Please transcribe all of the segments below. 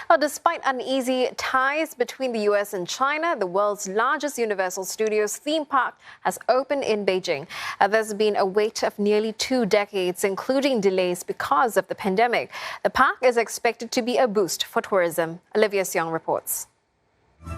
Well, despite uneasy ties between the US and China, the world's largest Universal Studios theme park has opened in Beijing. There's been a wait of nearly 2 decades, including delays because of the pandemic. The park is expected to be a boost for tourism. Olivia Xiong reports.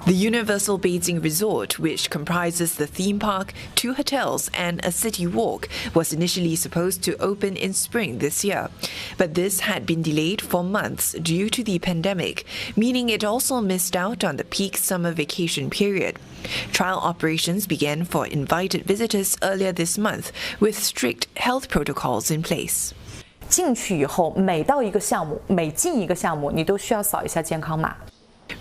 The Universal Beijing Resort, which comprises the theme park, 2 hotels and a city walk, was initially supposed to open in spring this year. But this had been delayed for months due to the pandemic, meaning it also missed out on the peak summer vacation period. Trial operations began for invited visitors earlier this month, with strict health protocols in place. 进去以后，每到一个项目，每进一个项目，你都需要扫一下健康码。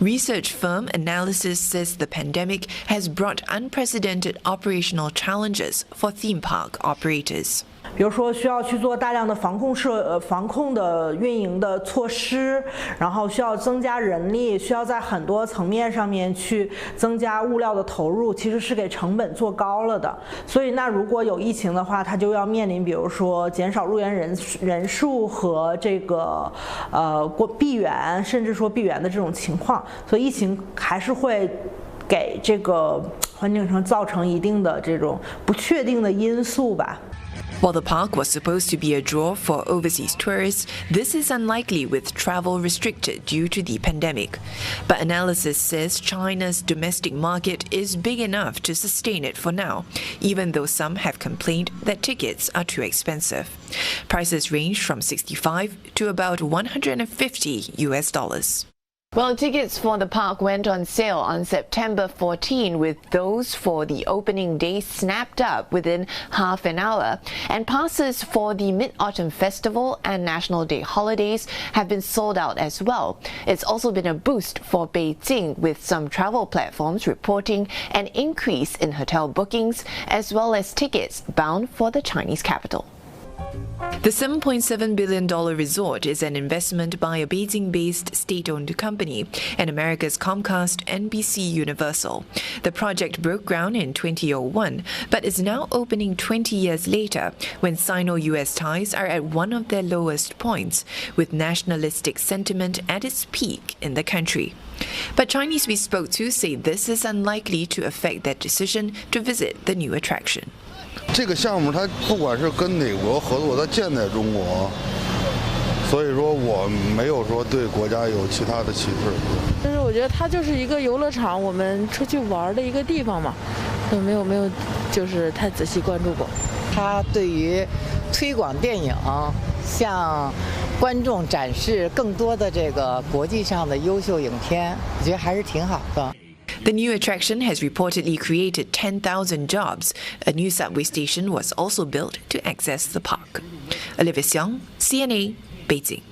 Research firm Analysis says the pandemic has brought unprecedented operational challenges for theme park operators. 比如说，需要去做大量的防控的运营的措施，然后需要增加人力，需要在很多层面上面去增加物料的投入，其实是给成本做高了的。所以，那如果有疫情的话，它就要面临，比如说减少入园人数和这个闭园，甚至说闭园的这种情况。所以，疫情还是会给这个环境上造成一定的这种不确定的因素吧。 While the park was supposed to be a draw for overseas tourists, this is unlikely with travel restricted due to the pandemic. But Analysis says China's domestic market is big enough to sustain it for now, even though some have complained that tickets are too expensive. Prices range from $65 to about $150 US. Well, tickets for the park went on sale on September 14, with those for the opening day snapped up within half an hour. And passes for the Mid-Autumn Festival and National Day holidays have been sold out as well. It's also been a boost for Beijing, with some travel platforms reporting an increase in hotel bookings as well as tickets bound for the Chinese capital. The $7.7 billion resort is an investment by a Beijing-based state-owned company and America's Comcast NBC Universal. The project broke ground in 2001, but is now opening 20 years later, when Sino-US ties are at one of their lowest points, with nationalistic sentiment at its peak in the country. But Chinese we spoke to say this is unlikely to affect their decision to visit the new attraction. 这个项目它不管是跟哪国合作，它建在中国，所以说我没有说对国家有其他的歧视。但是我觉得它就是一个游乐场，我们出去玩的一个地方嘛，没有就是太仔细关注过。它对于推广电影，向观众展示更多的这个国际上的优秀影片，我觉得还是挺好的。 The new attraction has reportedly created 10,000 jobs. A new subway station was also built to access the park. Olivia Xiong, CNA, Beijing.